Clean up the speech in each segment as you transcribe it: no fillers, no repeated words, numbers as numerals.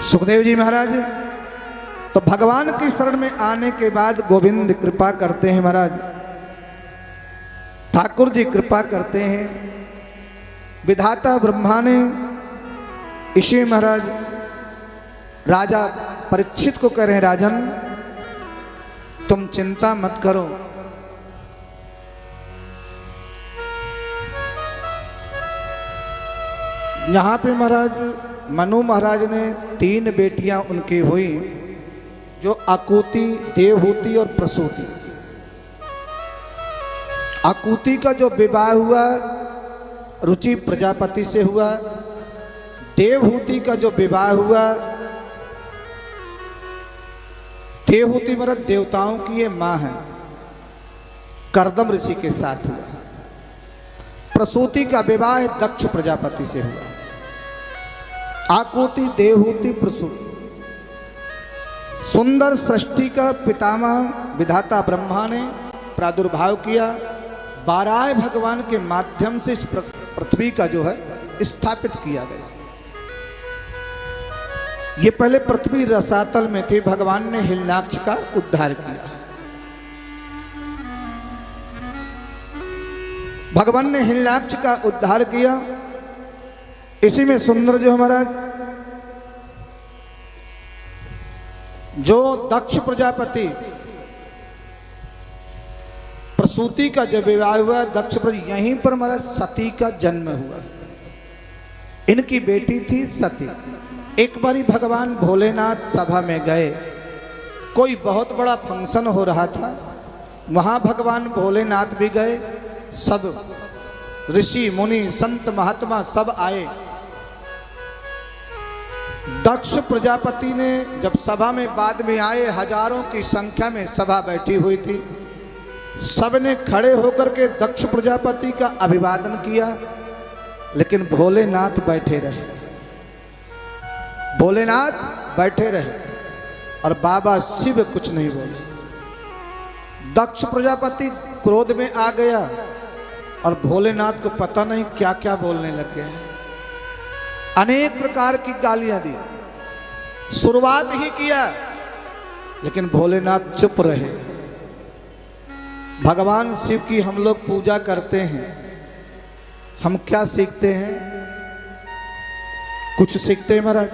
सुखदेव जी महाराज तो भगवान की शरण में आने के बाद गोविंद कृपा करते हैं महाराज, ठाकुर जी कृपा करते हैं। विधाता ब्रह्मा ने इसी महाराज राजा परीक्षित को कह रहे हैं, राजन तुम चिंता मत करो, यहाँ पे महाराज मनु महाराज ने 3 बेटियां उनकी हुई, जो आकुति, देवहूति और प्रसूति। आकुति का जो विवाह हुआ रुचि प्रजापति से हुआ, देवहूति का जो विवाह हुआ, देवहूति मतलब देवताओं की ये मां है, कर्दम ऋषि के साथ हुआ। प्रसूति का विवाह दक्ष प्रजापति से हुआ। आकुति, देवहूति, प्रसूति। सुंदर सृष्टि का पितामह विधाता ब्रह्मा ने प्रादुर्भाव किया। बाराय भगवान के माध्यम से इस पृथ्वी का जो है स्थापित किया गया। ये पहले पृथ्वी रसातल में थी, भगवान ने हिरण्याक्ष का उद्धार किया। भगवान ने हिरण्याक्ष का उद्धार किया। इसी में सुंदर जो हमारा जो दक्ष प्रजापति प्रसूति का जब विवाह हुआ, दक्ष प्रजापति यहीं पर हमारा सती का जन्म हुआ। इनकी बेटी थी सती। एक बारी भगवान भोलेनाथ सभा में गए, कोई बहुत बड़ा फंक्शन हो रहा था, वहां भगवान भोलेनाथ भी गए। सब ऋषि मुनि संत महात्मा सब आए। दक्ष प्रजापति ने जब सभा में बाद में आए, हजारों की संख्या में सभा बैठी हुई थी, सबने खड़े होकर के दक्ष प्रजापति का अभिवादन किया, लेकिन भोलेनाथ बैठे रहे। भोलेनाथ बैठे रहे और बाबा शिव कुछ नहीं बोले। दक्ष प्रजापति क्रोध में आ गया और भोलेनाथ को पता नहीं क्या क्या बोलने लग गए। अनेक प्रकार की गालियां दी, शुरुआत ही किया, लेकिन भोलेनाथ चुप रहे। भगवान शिव की हम लोग पूजा करते हैं, हम क्या सीखते हैं? कुछ सीखते हैं महाराज।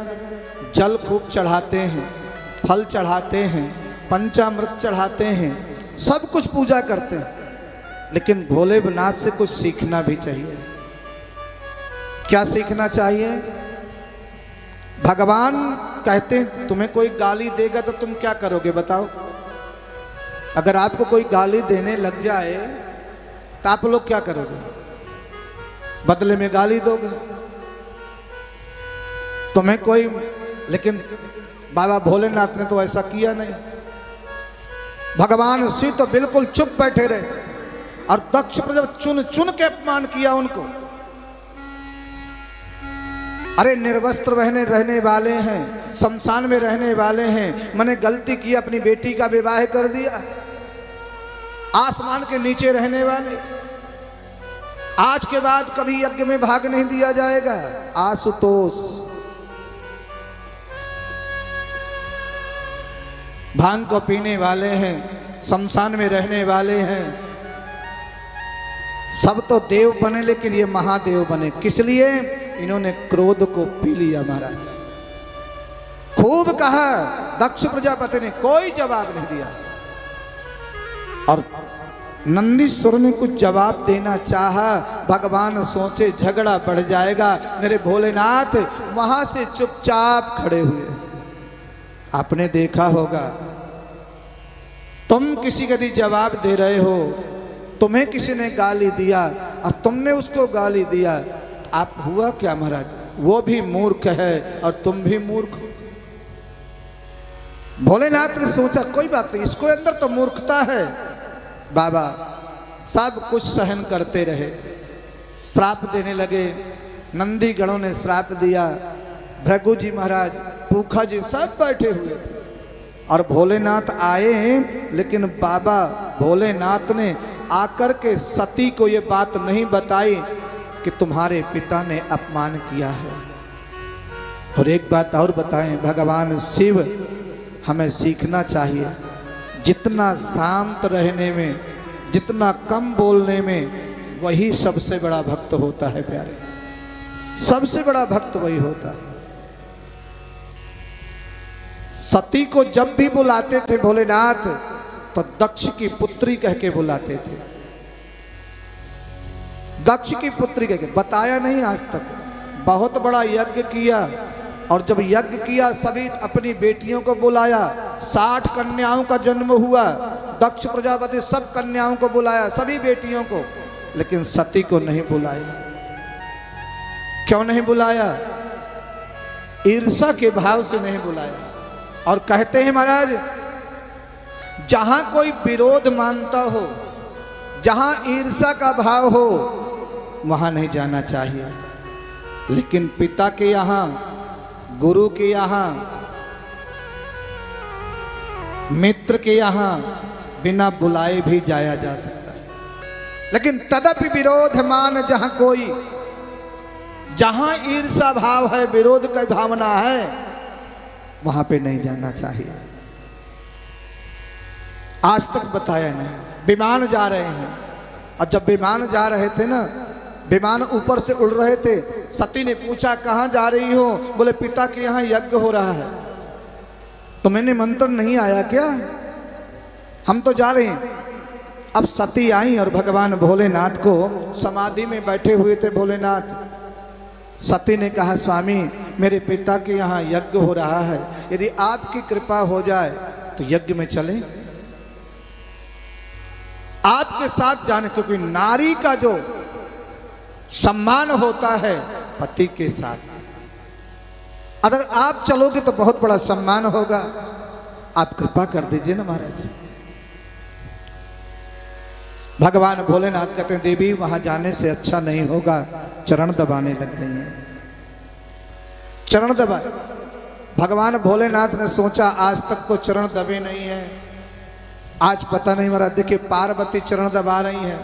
जल खूब चढ़ाते हैं, फल चढ़ाते हैं, पंचामृत चढ़ाते हैं, सब कुछ पूजा करते हैं, लेकिन भोलेनाथ से कुछ सीखना भी चाहिए। क्या सीखना चाहिए? भगवान कहते हैं तुम्हें कोई गाली देगा तो तुम क्या करोगे बताओ? अगर आपको कोई गाली देने लग जाए तो आप लोग क्या करोगे? बदले में गाली दोगे। तुम्हें कोई, लेकिन बाबा भोलेनाथ ने तो ऐसा किया नहीं। भगवान शिव तो बिल्कुल चुप बैठे रहे और दक्ष प्रजापति चुन चुन के अपमान किया उनको। अरे निर्वस्त्र रहने वाले हैं, शमशान में रहने वाले हैं, मैंने गलती की, अपनी बेटी का विवाह कर दिया। आसमान के नीचे रहने वाले, आज के बाद कभी यज्ञ में भाग नहीं दिया जाएगा। आशुतोष भांग को पीने वाले हैं, शमशान में रहने वाले हैं, सब तो देव बने, लेकिन ये महादेव बने। किस लिए? इन्होंने क्रोध को पी लिया महाराज। खूब कहा, दक्ष प्रजापति ने कोई जवाब नहीं दिया। और नंदीश्वर ने कुछ जवाब देना चाहा, भगवान सोचे झगड़ा बढ़ जाएगा, मेरे भोलेनाथ वहां से चुपचाप खड़े हुए। आपने देखा होगा, तुम किसी का यदि जवाब दे रहे हो, तुम्हें किसी ने गाली दिया और तुमने उसको गाली दिया, आप हुआ क्या महाराज? वो भी मूर्ख है और तुम भी मूर्ख हो। भोलेनाथ ने सोचा कोई बात नहीं, इसको अंदर तो मूर्खता है। बाबा सब कुछ सहन करते रहे, श्राप देने लगे। नंदी गणों ने श्राप दिया, भृगु जी महाराज, पूखा जी सब बैठे हुए थे और भोलेनाथ आए, लेकिन बाबा भोलेनाथ ने आकर के सती को ये बात नहीं बताई कि तुम्हारे पिता ने अपमान किया है। और एक बात और बताएं, भगवान शिव हमें सीखना चाहिए, जितना शांत रहने में, जितना कम बोलने में, वही सबसे बड़ा भक्त होता है प्यारे। सबसे बड़ा भक्त वही होता है। सती को जब भी बुलाते थे भोलेनाथ तो दक्ष की पुत्री कह के बुलाते थे। दक्ष की पुत्री कह के, बताया नहीं आज तक। बहुत बड़ा यज्ञ किया और जब यज्ञ किया सभी अपनी बेटियों को बुलाया। 60 कन्याओं का जन्म हुआ। दक्ष प्रजापति सब कन्याओं को बुलाया, सभी बेटियों को, लेकिन सती को नहीं बुलाया। क्यों नहीं बुलाया? ईर्ष्या के भाव से नहीं बुलाया। और कहते हैं महाराज, जहां कोई विरोध मानता हो, जहां ईर्ष्या का भाव हो, वहां नहीं जाना चाहिए। लेकिन पिता के यहां, गुरु के यहां, मित्र के यहां बिना बुलाए भी जाया जा सकता है। लेकिन तदपि विरोध मान जहां कोई, जहां ईर्ष्या भाव है, विरोध की भावना है, वहां पे नहीं जाना चाहिए। आज तक बताया नहीं। विमान जा रहे हैं और जब विमान जा रहे थे ना, विमान ऊपर से उड़ रहे थे, सती ने पूछा कहाँ जा रही हो? बोले पिता के यहाँ यज्ञ हो रहा है। तुम्हें निमंत्रण नहीं आया क्या? हम तो जा रहे हैं। अब सती आई और भगवान भोलेनाथ को, समाधि में बैठे हुए थे भोलेनाथ। सती ने कहा स्वामी मेरे पिता के यहाँ यज्ञ हो रहा है, यदि आपकी कृपा हो जाए तो यज्ञ में चलें, आपके साथ जाने। क्योंकि नारी का जो सम्मान होता है पति के साथ, अगर आप चलोगे तो बहुत बड़ा सम्मान होगा। आप कृपा कर दीजिए ना महाराज। भगवान भोलेनाथ कहते हैं देवी वहां जाने से अच्छा नहीं होगा। चरण दबाने लग गई हैं। चरण दबाए। भगवान भोलेनाथ ने सोचा आज तक तो चरण दबे नहीं है, आज पता नहीं महाराज। देखिए पार्वती चरण दबा रही हैं,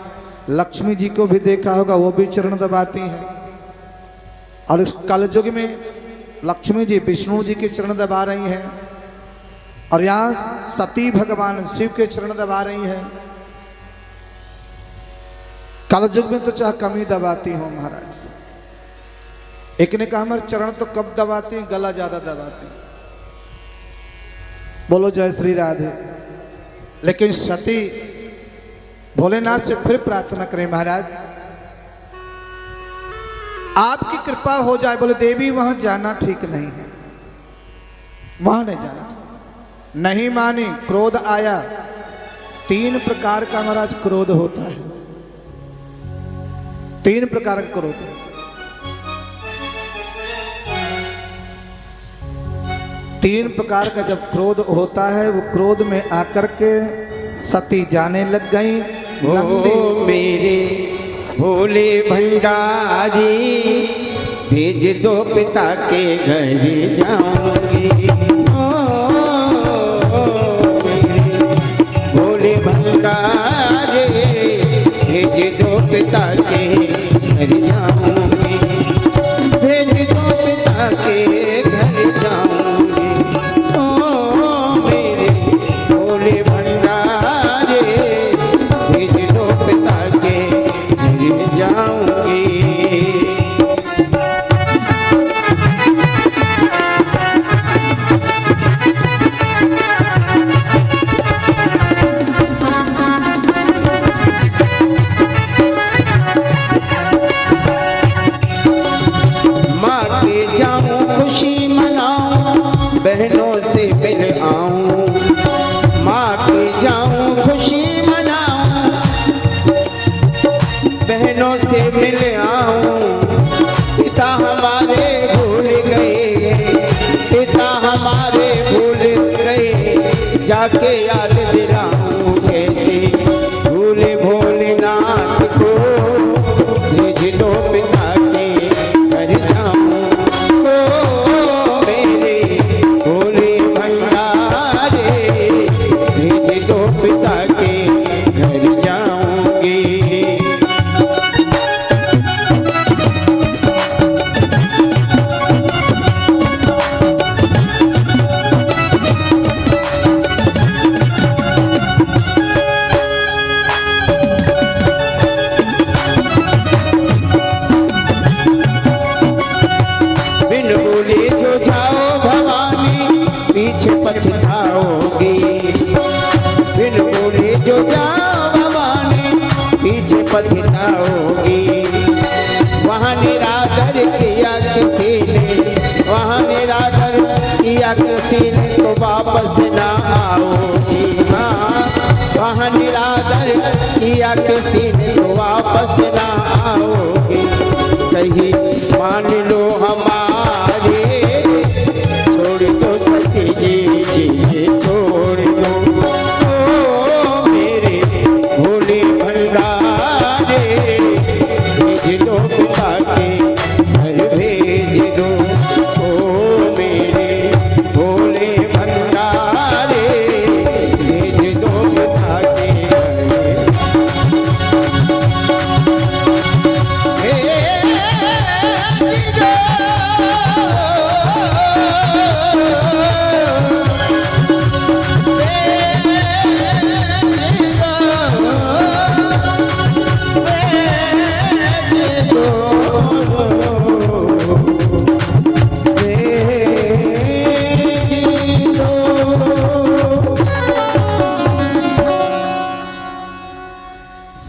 लक्ष्मी जी को भी देखा होगा वो भी चरण दबाती हैं। और इस कलयुग में लक्ष्मी जी विष्णु जी के चरण दबा रही हैं और यहाँ सती भगवान शिव के चरण दबा रही हैं। कलयुग में तो चाहे कम ही दबाती हो महाराज। एक ने कहा हमारे चरण तो कब दबाती हैं, गला ज्यादा दबाती। बोलो जय श्री राधे। लेकिन सती भोलेनाथ से फिर प्रार्थना करें महाराज आपकी कृपा हो जाए। बोले देवी वहां जाना ठीक नहीं है, वहां नहीं जाना। नहीं मानी, क्रोध आया। 3 प्रकार का महाराज क्रोध होता है। 3 प्रकार का क्रोध। तीन प्रकार का जब क्रोध होता है, वो क्रोध में आकर के सती जाने लग गई। ओ मेरे भोले भंडारी, भेज दो पिता के घर जाऊंगी। भोले भंडारी, भेज दो पिता के घर जाऊंगी। भेज दो पिता के घर जाऊंगी। ओ मेरे भोले भंडारी, भेज दो पिता के घर जाऊंगी। बहनों से मिल आऊं, माँ के जाऊं खुशी मनाऊं। बहनों से मिल आऊं, पिता हमारे भूल गए, पिता हमारे भूल गए। जाके याद दिलाऊं कैसे भूले भोलेनाथ को। भेज दो पिता के घर जाऊं। पिता के घर जाऊंगी। बिन बोले जो जाओ भवानी पीछे पछताओगी। बिन बोले जो जाओ भवानी पीछे पछताओगी। वहाँ निरादर किया किसी ने, वहाँ निरादर किया किसी ने तो वापस ना आओगी। वहाँ निरादर किया किसी ने तो वापस ना आओगी। कहीं मान लो हमारे, छोड़ दो सती जी छोड़ दो। ओ मेरे भोले भंडारे, भेज दो पिता के घर भेज दो। ओ मेरे भोले भंडारे, भेज दो पिता के घर भेज दो।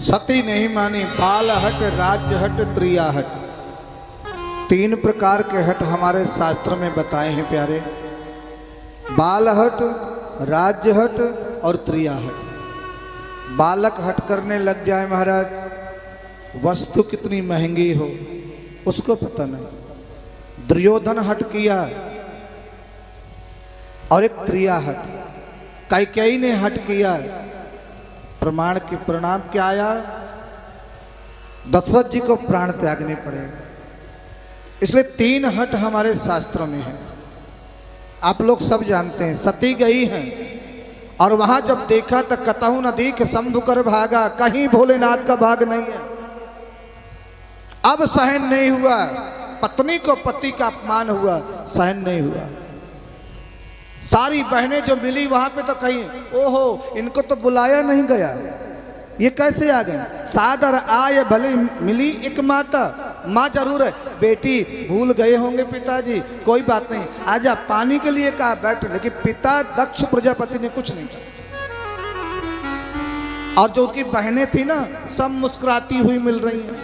सती नहीं मानी, बाल हट, राज्य हट, त्रिया हट। तीन प्रकार के हट हमारे शास्त्र में बताए हैं प्यारे। बाल हट, राज्य हट और त्रिया हट। बालक हट करने लग जाए महाराज, वस्तु कितनी महंगी हो उसको पता नहीं। दुर्योधन हट किया और एक त्रिया हट। कैकेयी ने हट किया, प्रमाण के परिणाम क्या आया? दशरथ जी को प्राण त्यागने पड़े। इसलिए तीन हट हमारे शास्त्रों में है, आप लोग सब जानते हैं। सती गई हैं और वहां जब देखा तो कतहु नदी के शंभु कर भागा, कहीं भोलेनाथ का भाग नहीं है। अब सहन नहीं हुआ, पत्नी को पति का अपमान हुआ, सहन नहीं हुआ। सारी बहनें जो मिली वहां पे तो कहीं ओहो इनको तो बुलाया नहीं गया, ये कैसे आ गए? सादर आए भले मिली एक माता, माँ जरूर है, बेटी भूल गए होंगे पिताजी, कोई बात नहीं, आजा पानी के लिए कहा बैठ। लेकिन पिता दक्ष प्रजापति ने कुछ नहीं किया। और जो उनकी बहनें थी ना, सब मुस्कुराती हुई मिल रही हैं।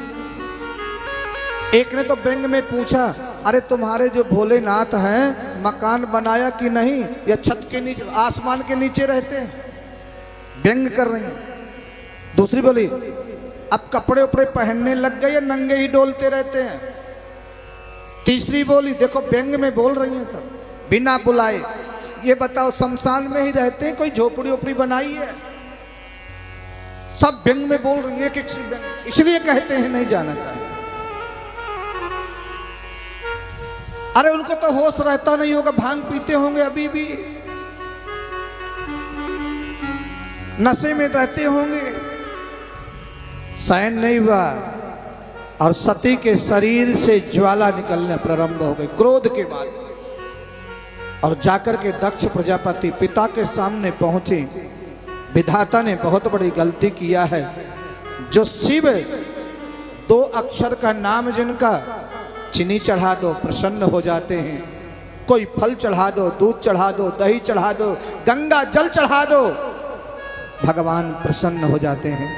एक ने तो व्यंग में पूछा, अरे तुम्हारे जो भोलेनाथ हैं मकान बनाया कि नहीं, या छत के नीचे आसमान के नीचे रहते हैं? व्यंग कर रही हैं। दूसरी बोली, अब कपड़े उपड़े पहनने लग गए या नंगे ही डोलते रहते हैं? तीसरी बोली, देखो व्यंग में बोल रही हैं सब, बिना बुलाए। ये बताओ शमशान में ही रहते हैं, कोई झोपड़ी उपड़ी बनाई है? सब व्यंग में बोल रही है, इसलिए कहते हैं नहीं जाना चाहिए। अरे उनको तो होश रहता नहीं होगा, भांग पीते होंगे, अभी भी नशे में रहते होंगे, सहन नहीं हुआ। और सती के शरीर से ज्वाला निकलने प्रारंभ हो गई क्रोध के बाद। और जाकर के दक्ष प्रजापति पिता के सामने पहुंचे। विधाता ने बहुत बड़ी गलती किया है। जो शिव 2 अक्षर का नाम जिनका, चीनी चढ़ा दो प्रसन्न हो जाते हैं, कोई फल चढ़ा दो, दूध चढ़ा दो, दही चढ़ा दो, गंगा जल चढ़ा दो, भगवान प्रसन्न हो जाते हैं।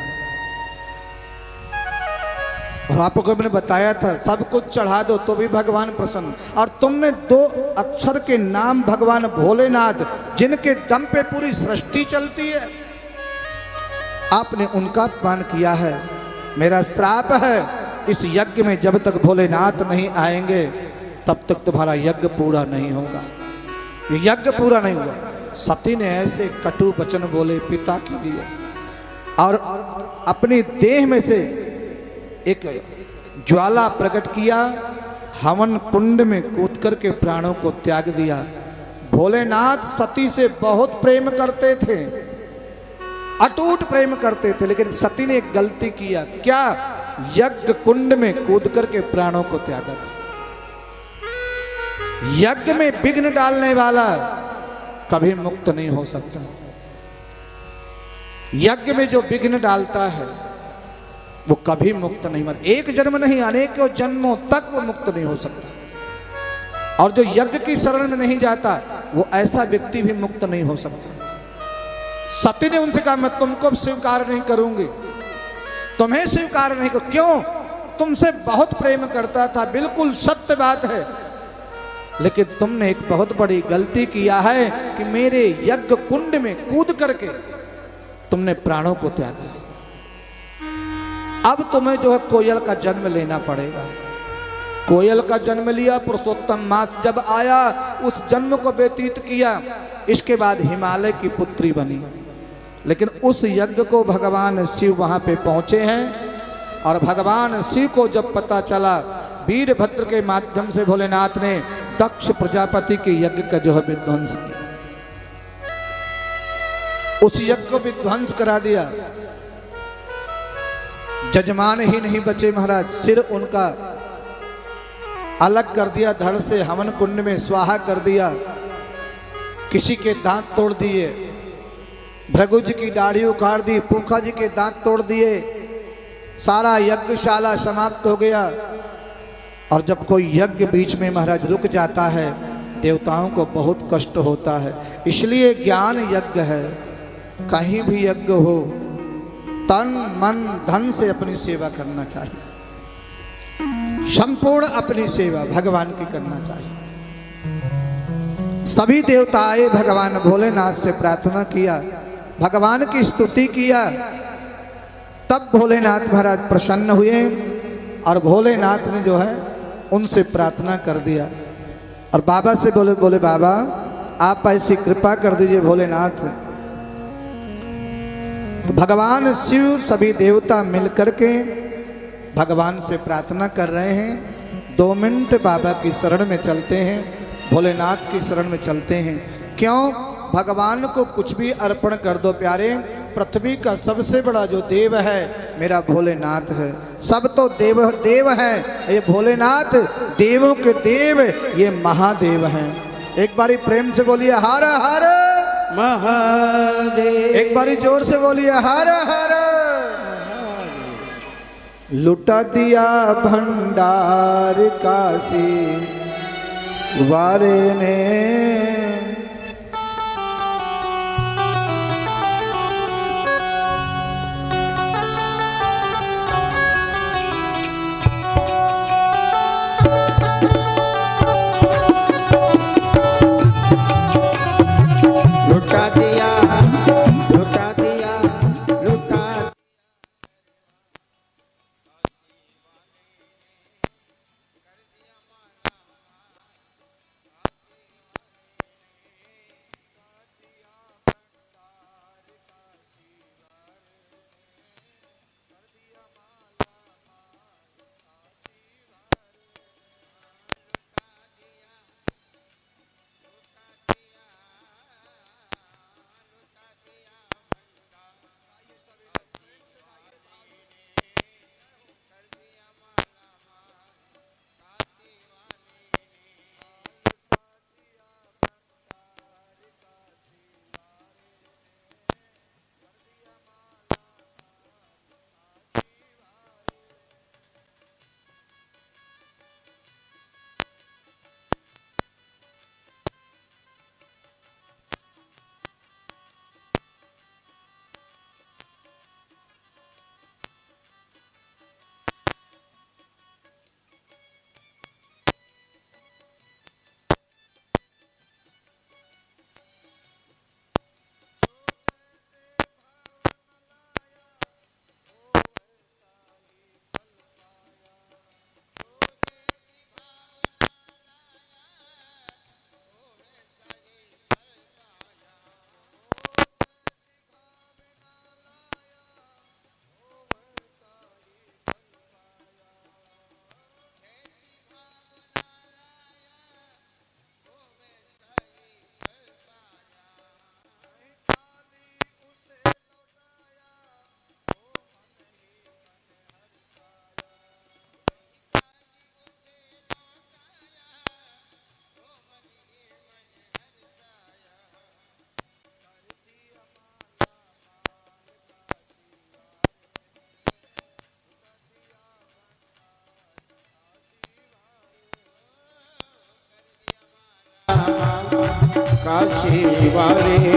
और आपको मैंने बताया था, सब कुछ चढ़ा दो तो भी भगवान प्रसन्न। और तुमने 2 अक्षर के नाम भगवान भोलेनाथ, जिनके दम पे पूरी सृष्टि चलती है, आपने उनका अपमान किया है। मेरा श्राप है, इस यज्ञ में जब तक भोलेनाथ नहीं आएंगे तब तक तुम्हारा यज्ञ पूरा नहीं होगा। ये यज्ञ पूरा नहीं हुआ। सती ने ऐसे कटु वचन बोले पिता के लिए, और अपनी देह में से एक ज्वाला प्रकट किया, हवन कुंड में कूद करके प्राणों को त्याग दिया। भोलेनाथ सती से बहुत प्रेम करते थे, अटूट प्रेम करते थे, लेकिन सती ने एक गलती किया। क्या? यज्ञ कुंड में कूद करके प्राणों को त्यागा। यज्ञ में विघ्न डालने वाला कभी मुक्त नहीं हो सकता। यज्ञ में जो विघ्न डालता है वो कभी मुक्त नहीं, मर एक जन्म नहीं अनेकों जन्मों तक वो मुक्त नहीं हो सकता। और जो यज्ञ की शरण में नहीं जाता वो ऐसा व्यक्ति भी मुक्त नहीं हो सकता। सती ने उनसे कहा मैं तुमको स्वीकार नहीं करूंगी, तुम्हें स्वीकार नहीं करूं। क्यों? तुमसे बहुत प्रेम करता था, बिल्कुल सत्य बात है, लेकिन तुमने एक बहुत बड़ी गलती किया है कि मेरे यज्ञ कुंड में कूद करके तुमने प्राणों को त्यागा। अब तुम्हें जो है कोयल का जन्म लेना पड़ेगा। कोयल का जन्म लिया, पुरुषोत्तम मास जब आया उस जन्म को व्यतीत किया, इसके बाद हिमालय की पुत्री बनी। लेकिन उस यज्ञ को भगवान शिव वहां पे पहुंचे हैं, और भगवान शिव को जब पता चला, वीरभद्र के माध्यम से भोलेनाथ ने दक्ष प्रजापति के यज्ञ का जो है विध्वंस किया। उस यज्ञ को विध्वंस करा दिया। जजमान ही नहीं बचे महाराज, सिर उनका अलग कर दिया, धड़ से हवन कुंड में स्वाहा कर दिया। किसी के दांत तोड़ दिए, भृगु जी की दाढ़ी उखाड़ दी, पूखा जी के दांत तोड़ दिए, सारा यज्ञशाला समाप्त हो गया। और जब कोई यज्ञ बीच में महाराज रुक जाता है, देवताओं को बहुत कष्ट होता है। इसलिए ज्ञान यज्ञ है। कहीं भी यज्ञ हो, तन मन धन से अपनी सेवा करना चाहिए, संपूर्ण अपनी सेवा भगवान की करना चाहिए। सभी देवताएं भगवान भोलेनाथ से प्रार्थना किया, भगवान की स्तुति किया, तब भोलेनाथ महाराज प्रसन्न हुए और भोलेनाथ ने जो है उनसे प्रार्थना कर दिया। और बाबा से बोले बाबा आप ऐसी कृपा कर दीजिए भोलेनाथ। तो भगवान शिव सभी देवता मिलकर के भगवान से प्रार्थना कर रहे हैं। 2 मिनट बाबा की शरण में चलते हैं, भोलेनाथ की शरण में चलते हैं। क्यों? भगवान को कुछ भी अर्पण कर दो प्यारे। पृथ्वी का सबसे बड़ा जो देव है मेरा भोलेनाथ है। सब तो देव देव है, ये भोलेनाथ देवों के देव, ये महादेव हैं। एक बारी प्रेम से बोलिए हर हर महादेव। एक बारी जोर से बोलिए हर हर। लुटा दिया भंडार काशी वारे ने, लुटा दिया लुटा दिया लुटा। काशी वाले ने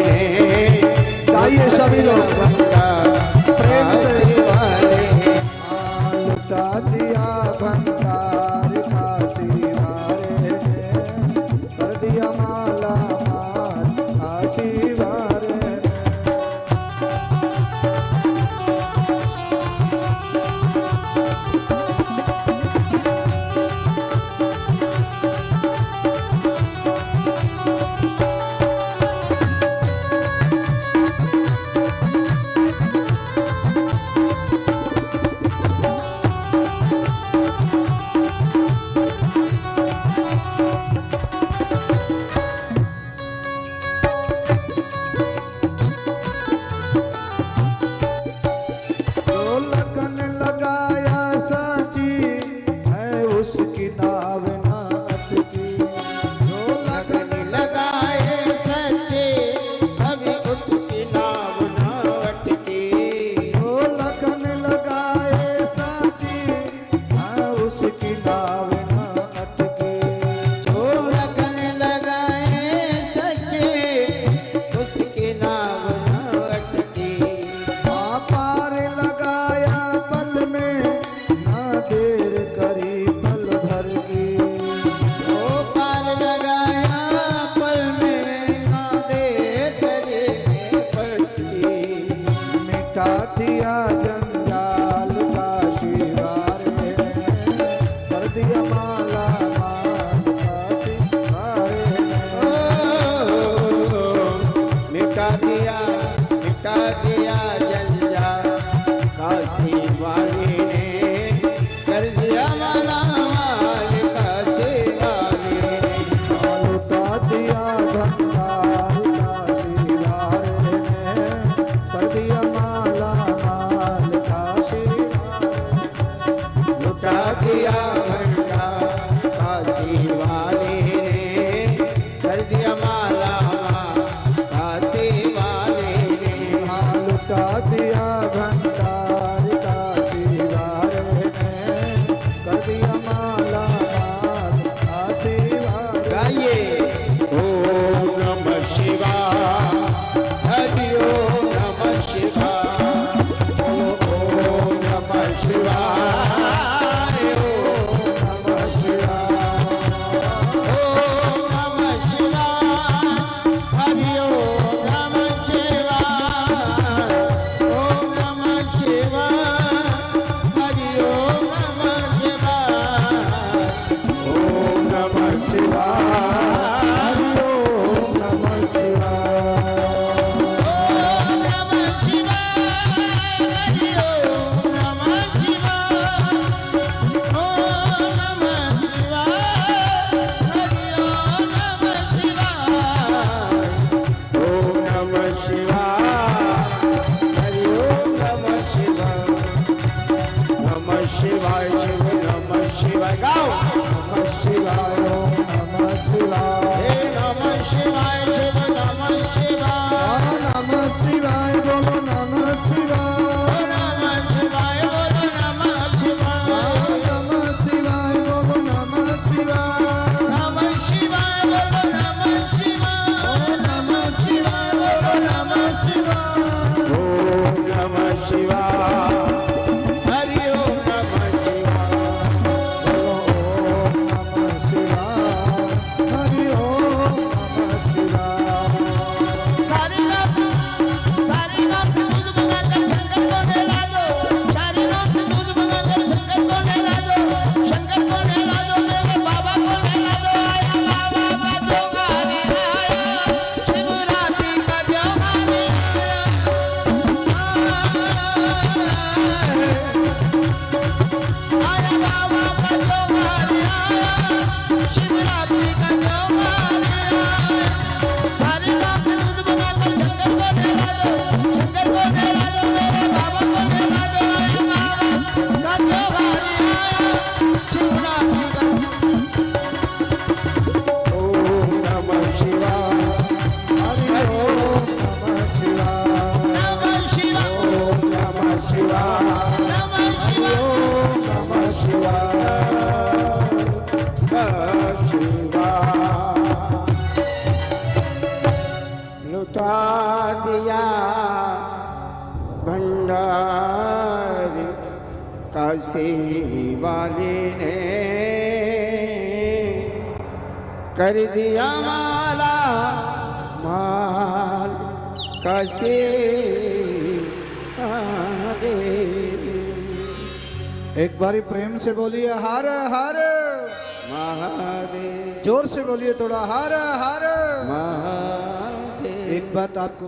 गाइए सभी लोग प्रेम से। वाले लुटा दिया भंडार काशी वाले ने, कर दिया माला माल काशी वाले ने। जो लगन लगाया साची है उसकी नाव ना अटकी। जो लगन लगन लगाए सच्चे अभी उसकी नाव न अटकी। जो लगन लगाए साची है उसकी नाव ना अटकी। जो लगन लगाए सच्चे उसकी नाव न अटकी। माँ पार लगाया पल में ना देर करी पल भर की। ओ पार लगाया पल में ना दे तेरे पल की। मिटा दिया जंजाल काशी वाले ने, कर दिया माला माल काशी वाले ने। मिटा दिया जंजाल काशी वाले ने कर दिया माला माल काशी वाले ने। लुटा दिया भंडार काशी वाले ने, कर दिया माला माल काशी वाले ने। लुटा दिया भंडार काशी वाले ने कर दिया माला काशी वाले ने। लुटा दिया भंडार काशी वाले ने, कर दिया माला माल काशी वाले ने। गाइए ओम नमः शिवाय हरि ओम नमः शिवाय ओम नमः शिवाय ओम नमः शिवाय। ओम नमः शिवाय हरि ओम नमः शिवाय ओम नमः शिवाय हरि ओम नमः शिवाय ओम नमः शिवाय हरि ओम नमः शिवाय। शिवाय शिव नमः शिवाय गाओ नमः शिवाय ओम नमः शिवाय। हे नमः शिवाय शिव नमः शिवाय नमः शिवाय बोलो नमः शिवाय। नमः शिवाय बोलो नमः शिवाय नमः शिवाय बोलो नमः शिवाय। नमः शिवाय बोलो नमः शिवाय नमः शिवाय बोलो नमः शिवाय। ओम नमः शिवाय हरि ओम नमः शिवाय ओम नमः शिवाय हरि ओम नमः शिवाय। सारी रात से दूध मंगाकर शंकर को नहला दो। सारी रात से दूध मंगाकर शंकर को नहला दो। शंकर को नहला दो मेरे बाबा को नहला दो। आया बाबा का जोगारी आया शिवरात्रि का जोगारी आया बाबा का जोगारी आया शिवरात्रि का जोगारी आया। सारी रात से दूध मंगाकर शंकर को नहला दो। शंकर को नहला दो मेरे बाबा को नहला दो। आया बाबा का जोगारी आया शिवरात्रि का। ओम नमः शिवाय हरि ओम नमः शिवाय। नमः शिवाय ओम नमः शिवाय। नमः शिवाय ओम नमः शिवाय। शिवाय। लुटा दिया भंडार काशी वाले ने कर दिया माला माल काशी वाले। एक बारी प्रेम से बोलिए हर हर महादेव जोर से बोलिए थोड़ा हर हर। महादेव। एक बात आपको